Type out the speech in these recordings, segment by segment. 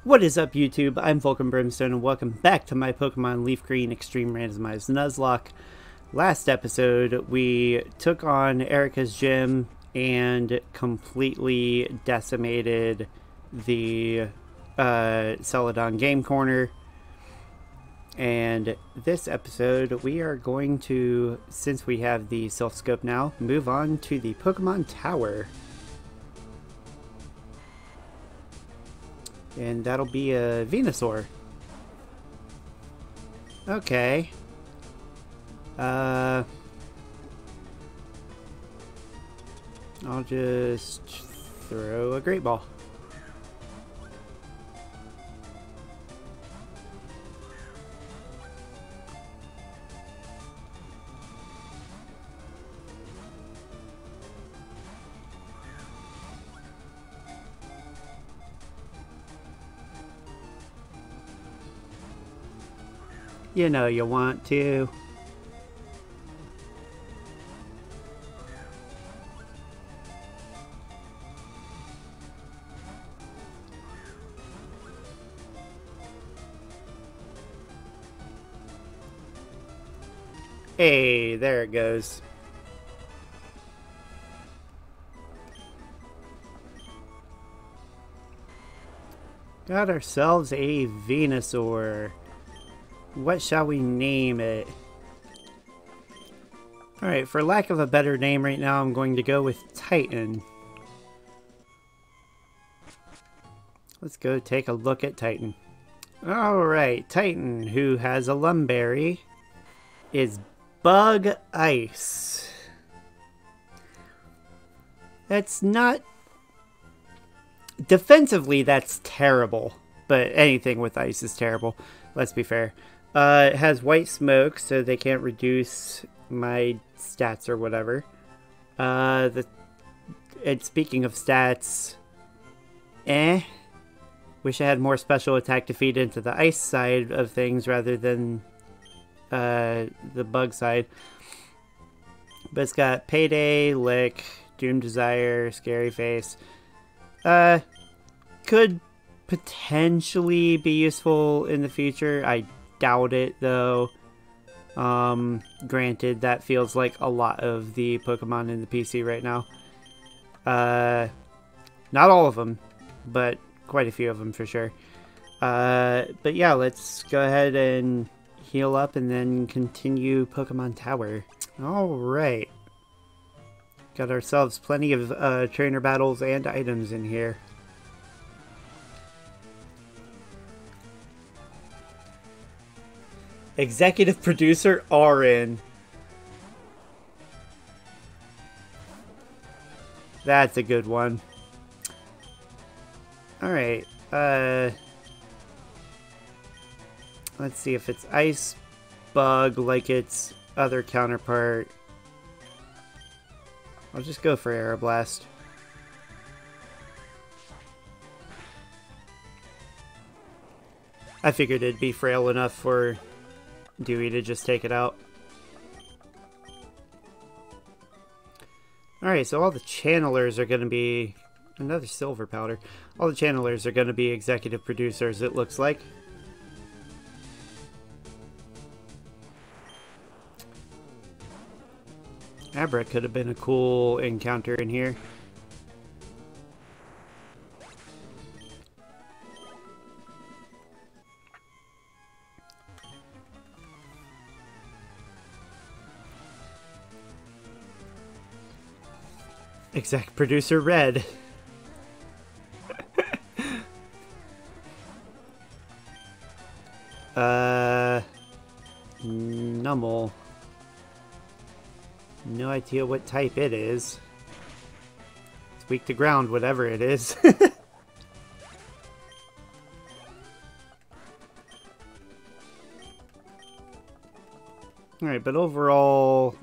What is up, YouTube? I'm Volcan Brimstone, and welcome back to my Pokemon Leaf Green Extreme Randomized Nuzlocke. Last episode, we took on Erica's gym and completely decimated the Celadon Game Corner. And this episode, we are going to, since we have the Self Scope now, move on to the Pokemon Tower. And that'll be a Venusaur. Okay. I'll just throw a Great Ball. You know you want to. Hey, there it goes. Got ourselves a Venusaur. What shall we name it? Alright, for lack of a better name right now, I'm going to go with Titan. Let's go take a look at Titan. Alright, Titan, who has a Lumberry, is Bug Ice. That's not... Defensively, that's terrible. But anything with ice is terrible. Let's be fair. It has white smoke, so they can't reduce my stats or whatever. And speaking of stats, wish I had more special attack to feed into the ice side of things rather than the bug side. But it's got Payday, Lick, Doom Desire, Scary Face. Could potentially be useful in the future. I doubt it, though. Granted, that feels like a lot of the Pokemon in the PC right now. Not all of them, but quite a few of them for sure. But yeah, let's go ahead and heal up and then continue Pokemon Tower. Alright. Got ourselves plenty of trainer battles and items in here. Executive producer RN. That's a good one. Alright, let's see if it's Ice Bug like its other counterpart. I'll just go for Aeroblast. I figured it'd be frail enough for Dewey to just take it out. Alright, so all the channelers are going to be... Another silver powder. All the channelers are going to be executive producers, it looks like. Abra could have been a cool encounter in here. Exec producer Red. Numble. No idea what type it is. It's weak to ground, whatever it is. Alright, but overall,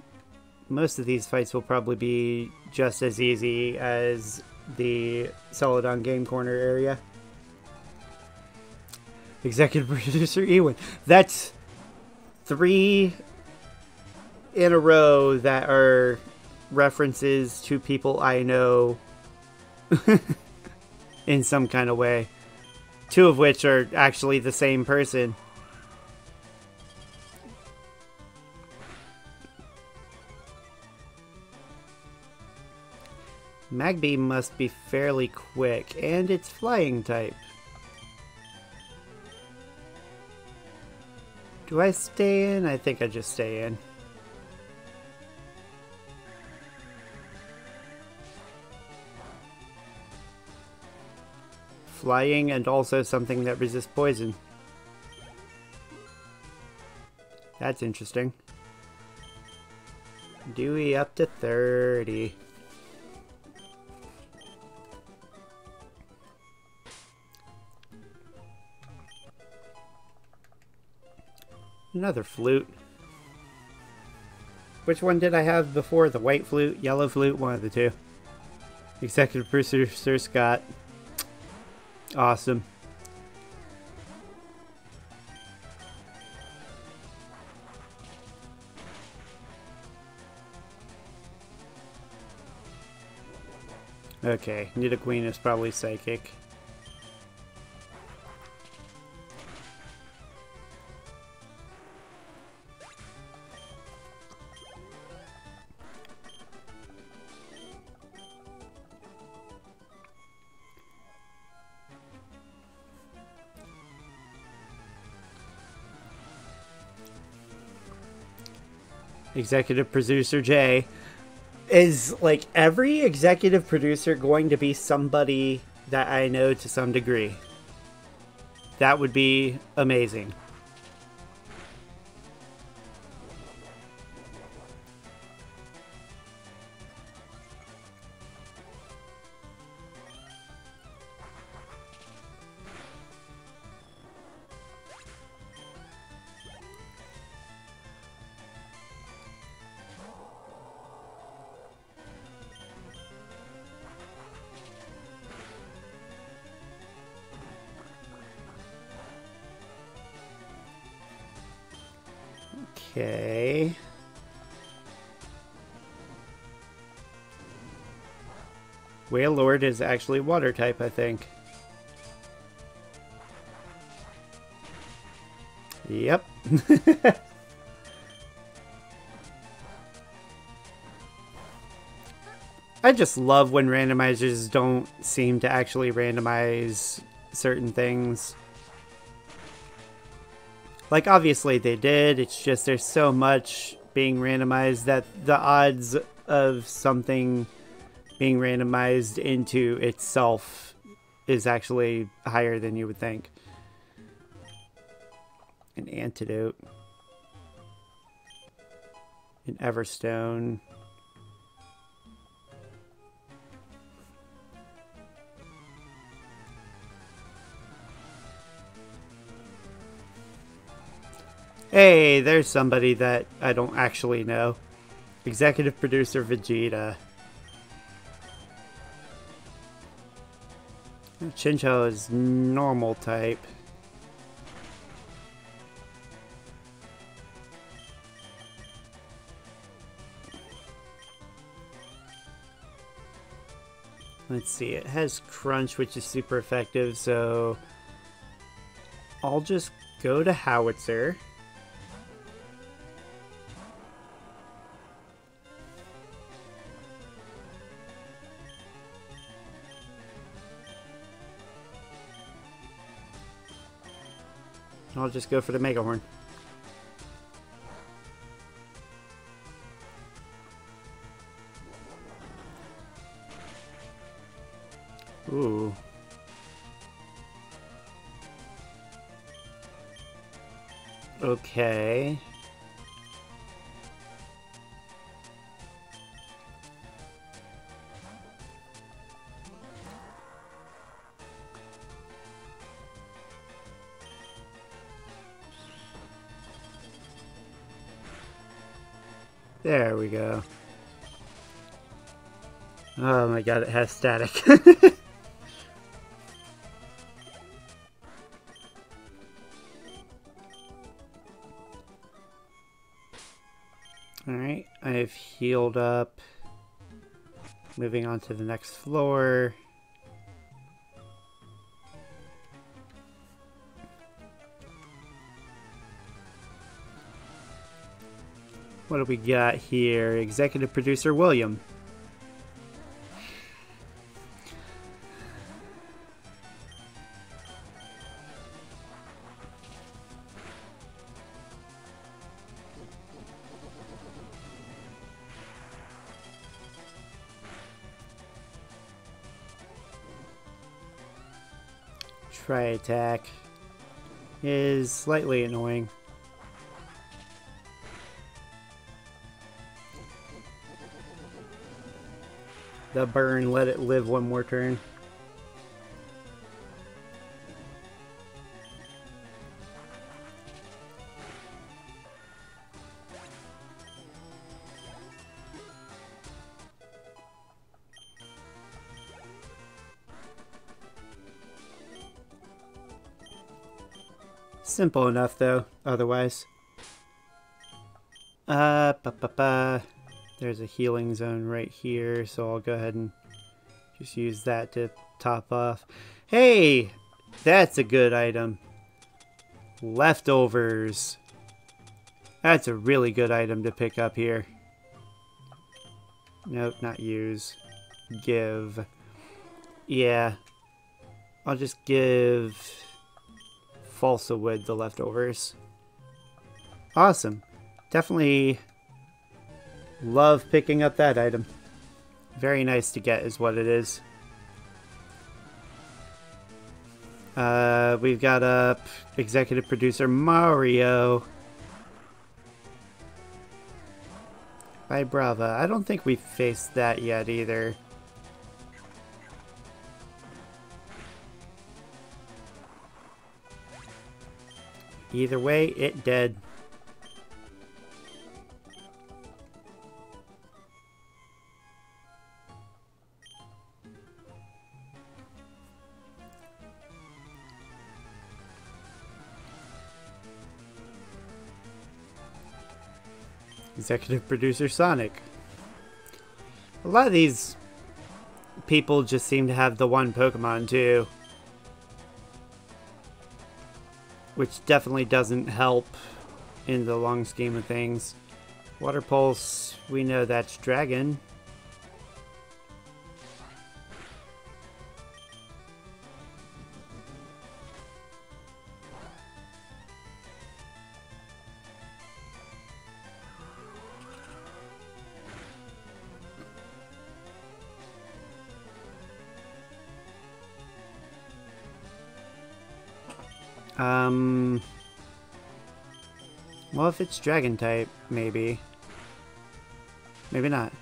most of these fights will probably be just as easy as the Celadon Game Corner area. Executive producer Ewan. That's 3 in a row that are references to people I know in some kind of way. Two of which are actually the same person. Magby must be fairly quick, and it's flying type. Do I stay in? I think I just stay in. Flying and also something that resists poison. That's interesting. Dewey up to 30. Another flute. Which one did I have before? The white flute, yellow flute, one of the two. Executive Producer Scott. Awesome. Okay, Nidoqueen is probably psychic. Executive Producer Jay. Is, like, every executive producer going to be somebody that I know to some degree? That would be amazing. Okay. Wailord is actually water type, I think. Yep. I just love when randomizers don't seem to actually randomize certain things. Like, obviously they did, it's just there's so much being randomized that the odds of something being randomized into itself is actually higher than you would think. An antidote. An Everstone. Hey, there's somebody that I don't actually know. Executive Producer Vegeta. Chinchou is normal type. Let's see, it has Crunch, which is super effective, so I'll just go to Howitzer. I'll just go for the Mega Horn. Ooh. Okay. There we go. Oh my god, it has static. Alright, I've healed up. Moving on to the next floor. What do we got here? Executive producer William. Try attack is slightly annoying. The burn, let it live one more turn. Simple enough though, otherwise. There's a healing zone right here, so I'll go ahead and just use that to top off. Hey! That's a good item. Leftovers. That's a really good item to pick up here. Nope, not use. Give. Yeah. I'll just give Falsa Wood the leftovers. Awesome. Definitely love picking up that item. Very nice to get is what it is. We've got up executive producer Mario. By Brava. I don't think we've faced that yet either. Either way, it dead. Executive producer Sonic. A lot of these people just seem to have the one Pokemon too, which definitely doesn't help in the long scheme of things. Water Pulse, we know that's Dragon. Well, if it's Dragon type, maybe. Maybe not.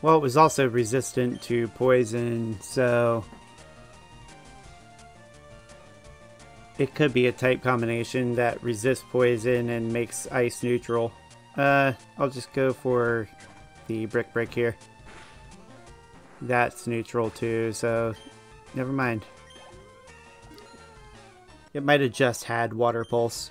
Well, it was also resistant to poison, so it could be a type combination that resists poison and makes ice neutral. I'll just go for the Brick Break here. That's neutral too, so never mind. It might have just had Water Pulse.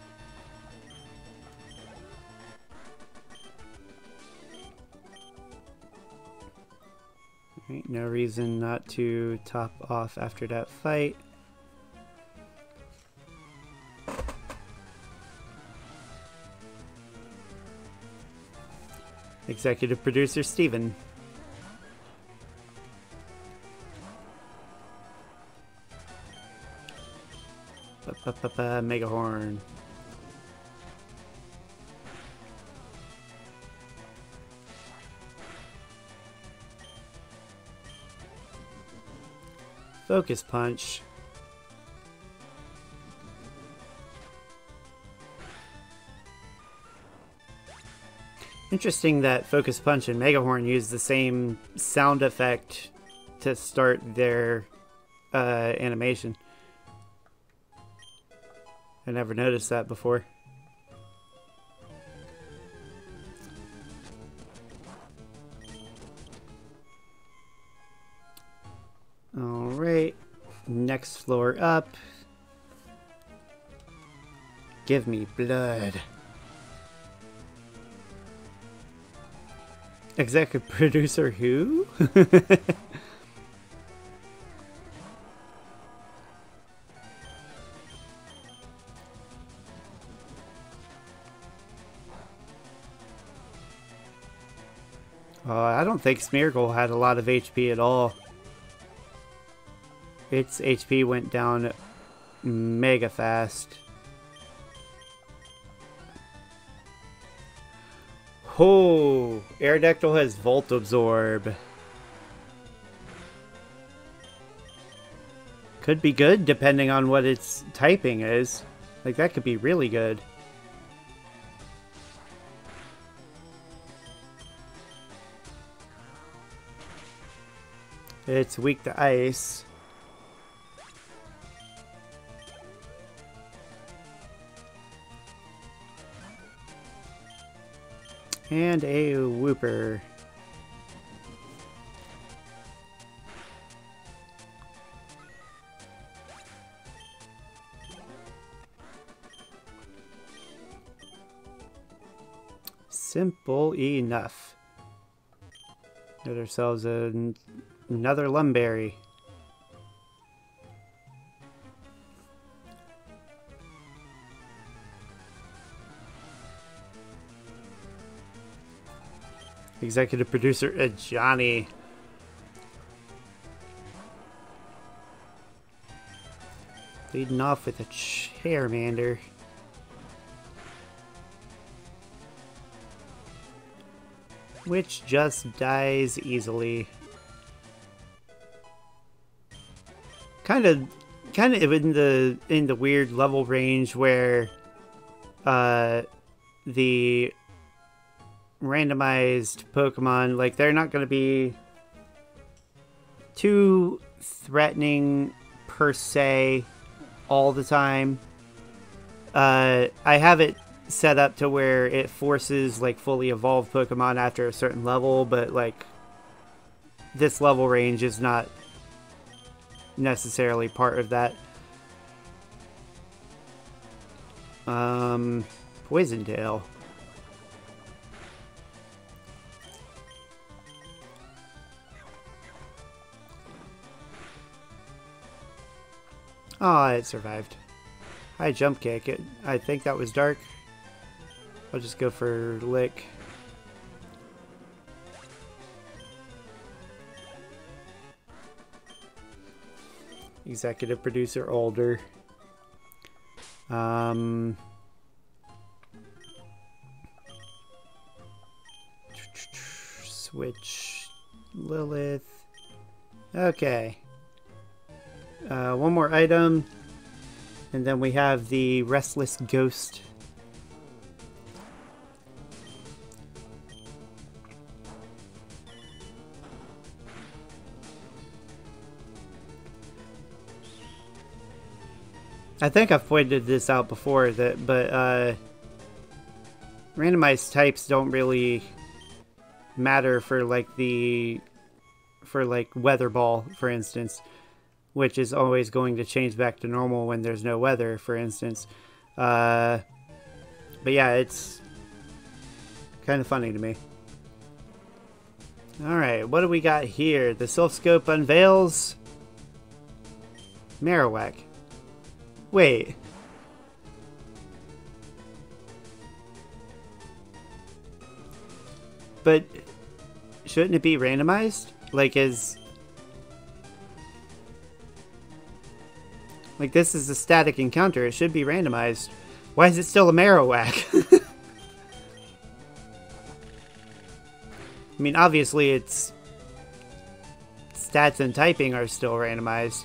Right, no reason not to top off after that fight. Executive producer Steven. Mega Horn. Focus Punch. Interesting that Focus Punch and Mega Horn use the same sound effect to start their animation. I never noticed that before. Alright, next floor up. Give me blood. Executive producer who? I don't think Smeargle had a lot of HP at all. Its HP went down mega fast. Oh, Aerodactyl has Volt Absorb. Could be good depending on what its typing is. Like, that could be really good. It's weak to ice. And a Wooper. Simple enough. Get ourselves another Lumberry. Executive producer Johnny. Leading off with a Charmander. Which just dies easily. Kind of in the weird level range where the randomized Pokemon, like, they're not going to be too threatening per se all the time. I have it set up to where it forces like fully evolved Pokemon after a certain level, but like this level range is not necessarily part of that. Poison Tail. Oh, it survived. High jump kick. I think that was dark. I'll just go for Lick. Executive producer older. Switch Lilith. Okay. One more item, and then we have the Restless Ghost. I think I've pointed this out before, but randomized types don't really matter for like Weather Ball, for instance, which is always going to change back to normal when there's no weather, for instance. But yeah, it's kind of funny to me. Alright, what do we got here? The Silph Scope unveils Marowak. Wait. But shouldn't it be randomized? Like, like, this is a static encounter. It should be randomized. Why is it still a Marowak? I mean, obviously its stats and typing are still randomized.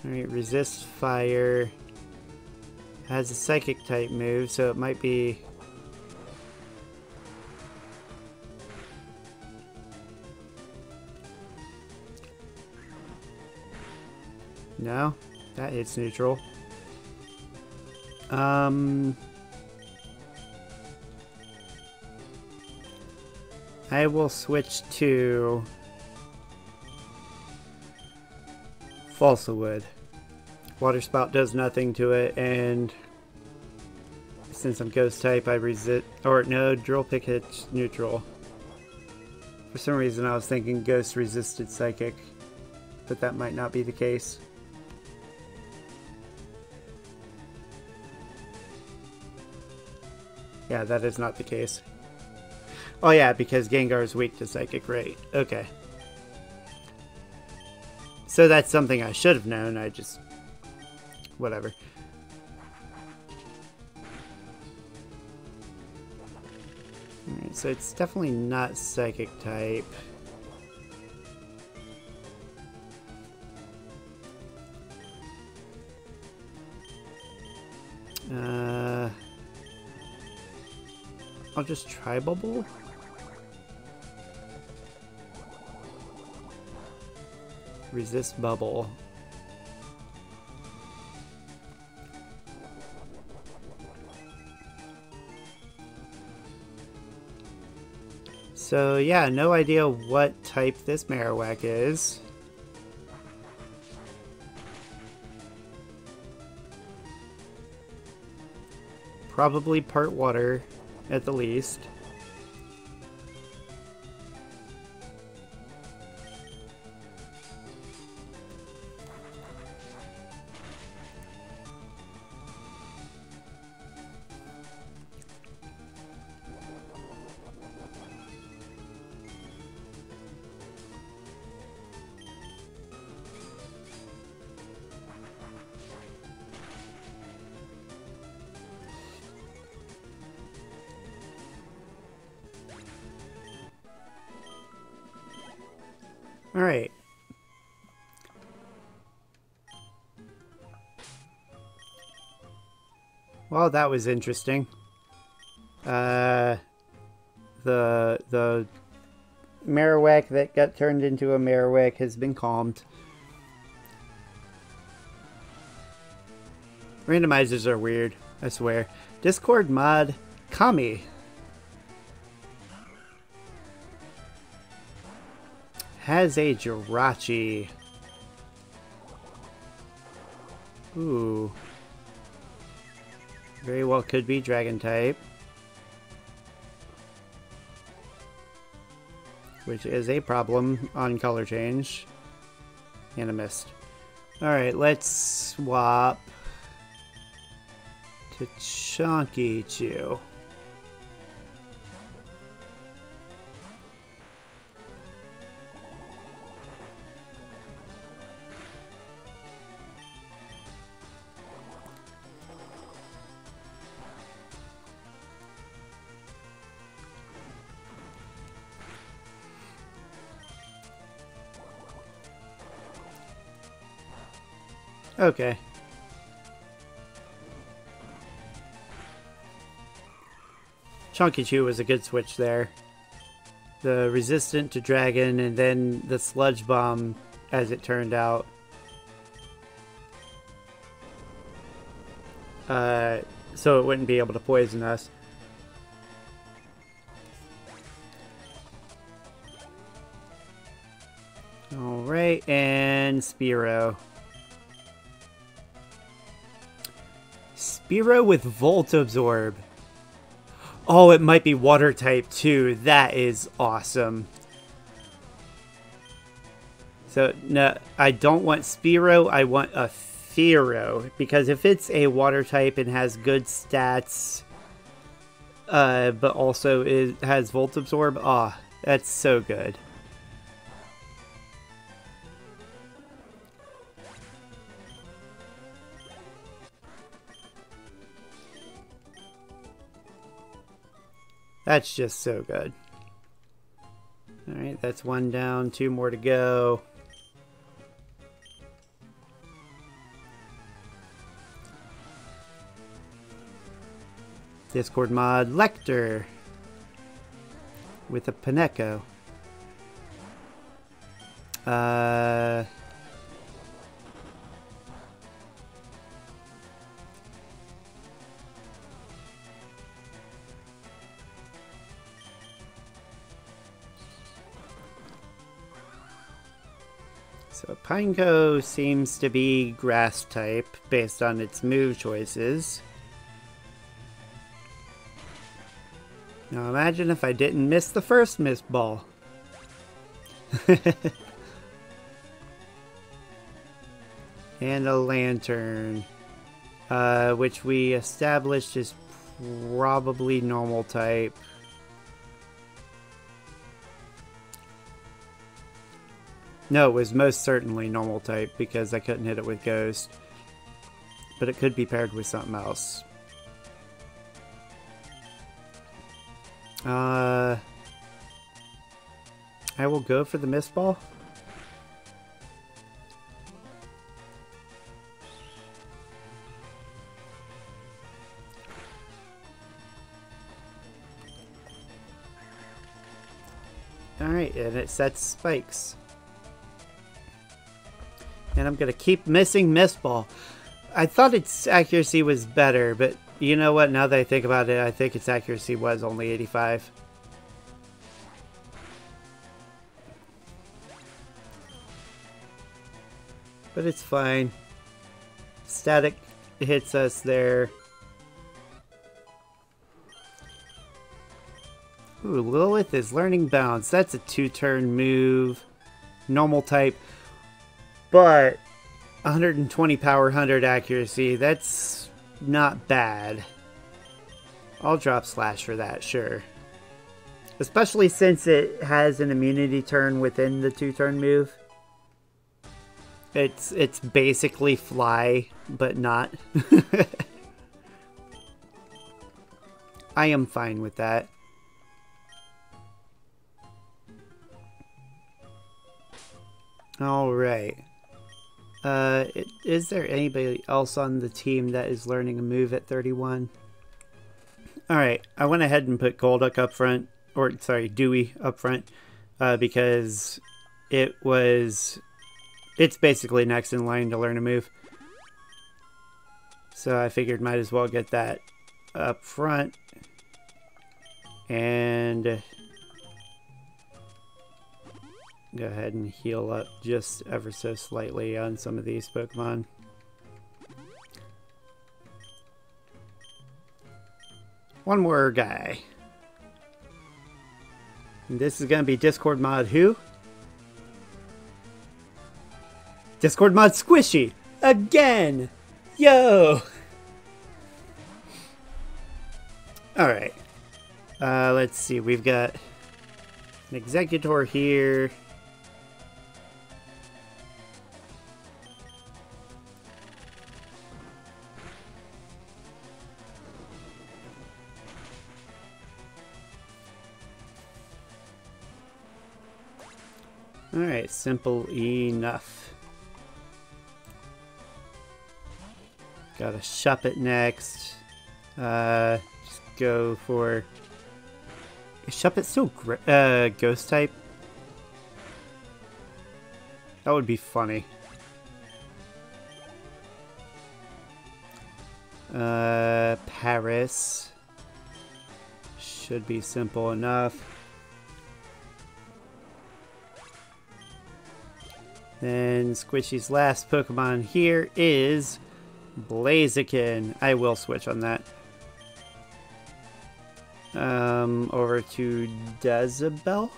Alright, resist fire. Has a psychic type move, so it might be... No, that hits neutral. I will switch to Falsewood. Water Spout does nothing to it, and since I'm Ghost type, I resist. Or no, Drill Pick hits neutral. For some reason, I was thinking Ghost resisted Psychic, but that might not be the case. Yeah, that is not the case. Oh yeah, because Gengar is weak to Psychic, right? Okay. So that's something I should have known, I just... whatever. Alright, so it's definitely not Psychic type. I'll just try Bubble. Resist Bubble. So yeah, no idea what type this Marowak is. Probably part water, at the least. Alright. Well, that was interesting. The Marowak that got turned into a Marowak has been calmed. Randomizers are weird, I swear. Discord mod Kami. Has a Jirachi. Ooh. Very well could be Dragon type. Which is a problem on color change. And a mist. Alright, let's swap to Chunky Chew. Okay. Chunky Chew was a good switch there. The resistant to dragon and then the sludge bomb, as it turned out. So it wouldn't be able to poison us. Alright, and Spearow. Spearow with Volt Absorb. Oh, it might be water type too. That is awesome. So, no, I don't want Spearow. I want a Fearow. Because if it's a water type and has good stats, but also has Volt Absorb, that's so good. That's just so good. Alright, that's one down, two more to go. Discord mod Lecter with a Pineco. So Pineco seems to be grass type based on its move choices. Now imagine if I didn't miss the first missed ball. And a Lantern, which we established is probably normal type. No, it was most certainly normal type because I couldn't hit it with Ghost. But it could be paired with something else. I will go for the Mist Ball. Alright, and it sets spikes. And I'm gonna keep missing Mist Ball. I thought its accuracy was better, but you know what? Now that I think about it, I think its accuracy was only 85. But it's fine. Static hits us there. Ooh, Lilith is learning Bounce. That's a 2-turn move. Normal type. But 120 power, 100 accuracy. That's not bad. I'll drop Slash for that, sure. Especially since it has an immunity turn within the 2-turn move. It's basically Fly, but not. I am fine with that. Alright. Is there anybody else on the team that is learning a move at 31? Alright, I went ahead and put Golduck up front, or sorry, Dewey up front, because it's basically next in line to learn a move. So I figured might as well get that up front. And go ahead and heal up just ever so slightly on some of these Pokemon. One more guy. And this is going to be Discord mod who? Discord mod Squishy! Again! Yo! Alright. Let's see. We've got an Executor here. Alright, simple enough. Got a Shuppet next. Just go for... Is Shuppet still Ghost type? That would be funny. Paris. Should be simple enough. Then Squishy's last Pokemon here is Blaziken. I will switch on that. Over to Dezabel.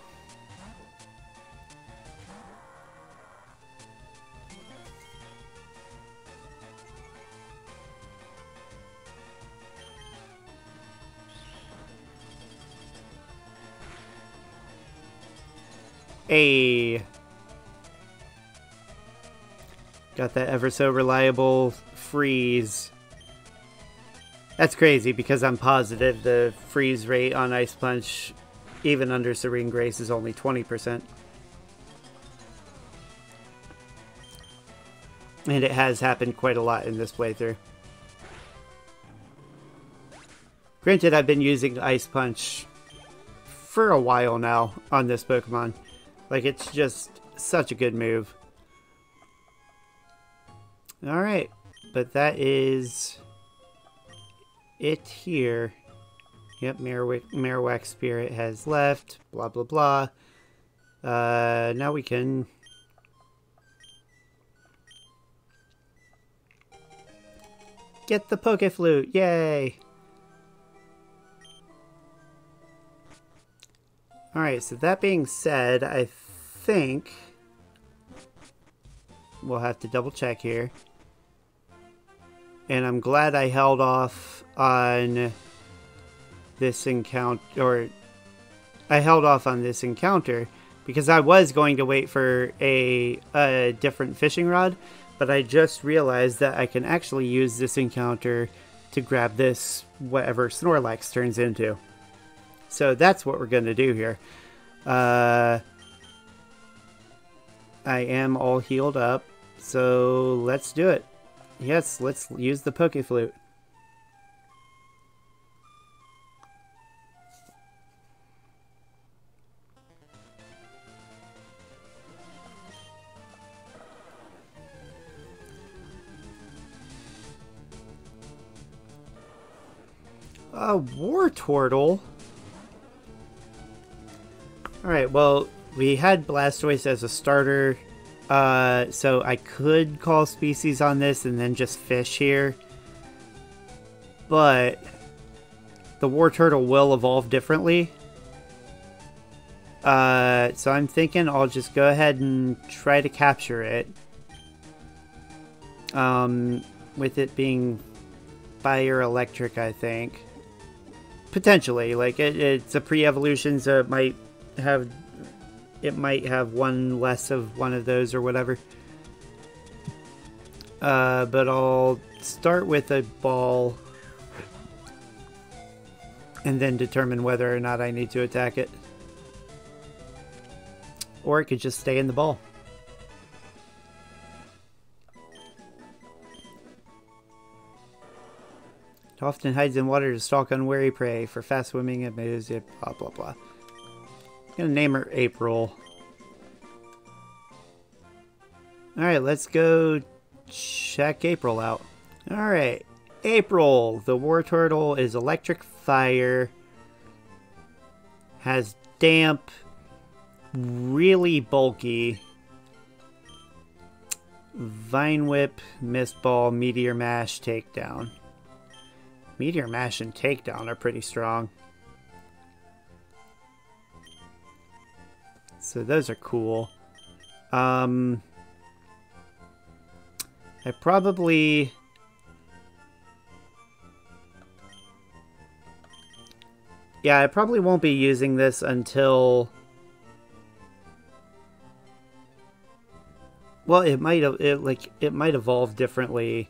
Got that ever so reliable freeze. That's crazy because I'm positive the freeze rate on Ice Punch, even under Serene Grace, is only 20%. And it has happened quite a lot in this playthrough. Granted, I've been using Ice Punch for a while now on this Pokemon. Like, it's just such a good move. Alright, but that is it here. Yep, Marowak Spirit has left, blah blah blah. Now we can get the Pokeflute, yay! Alright, so that being said, I think we'll have to double check here. And I'm glad I held off on this encounter, or I held off on this encounter because I was going to wait for a different fishing rod, but I just realized that I can actually use this encounter to grab this, whatever Snorlax turns into. So that's what we're going to do here. I am all healed up, so let's do it. Yes, let's use the Poke Flute. A War Turtle? Alright, well, we had Blastoise as a starter, so I could call species on this and then just fish here. But the War Turtle will evolve differently. So I'm thinking I'll just go ahead and try to capture it. With it being fire electric, I think. Potentially, like it's a pre-evolution, so it might have one less of one of those or whatever. But I'll start with a ball and then determine whether or not I need to attack it. Or it could just stay in the ball. It often hides in water to stalk unwary prey. For fast swimming, it moves it, blah blah blah. I'm gonna name her April. Alright, let's go check April out. Alright, April, the War Turtle, is electric fire. Has damp, really bulky. Vine Whip, Mist Ball, Meteor Mash, Takedown. Meteor Mash and Takedown are pretty strong. So those are cool. I probably... Yeah, I probably won't be using this until... Well, it might evolve differently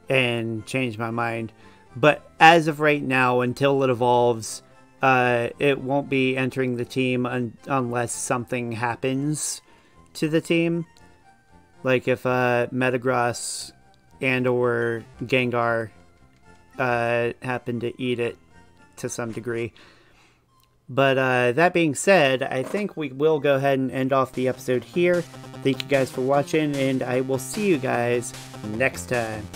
and change my mind. But as of right now, until it evolves, it won't be entering the team unless something happens to the team. Like if Metagross and or Gengar happen to eat it to some degree. But that being said, I think we will go ahead and end off the episode here. Thank you guys for watching, and I will see you guys next time.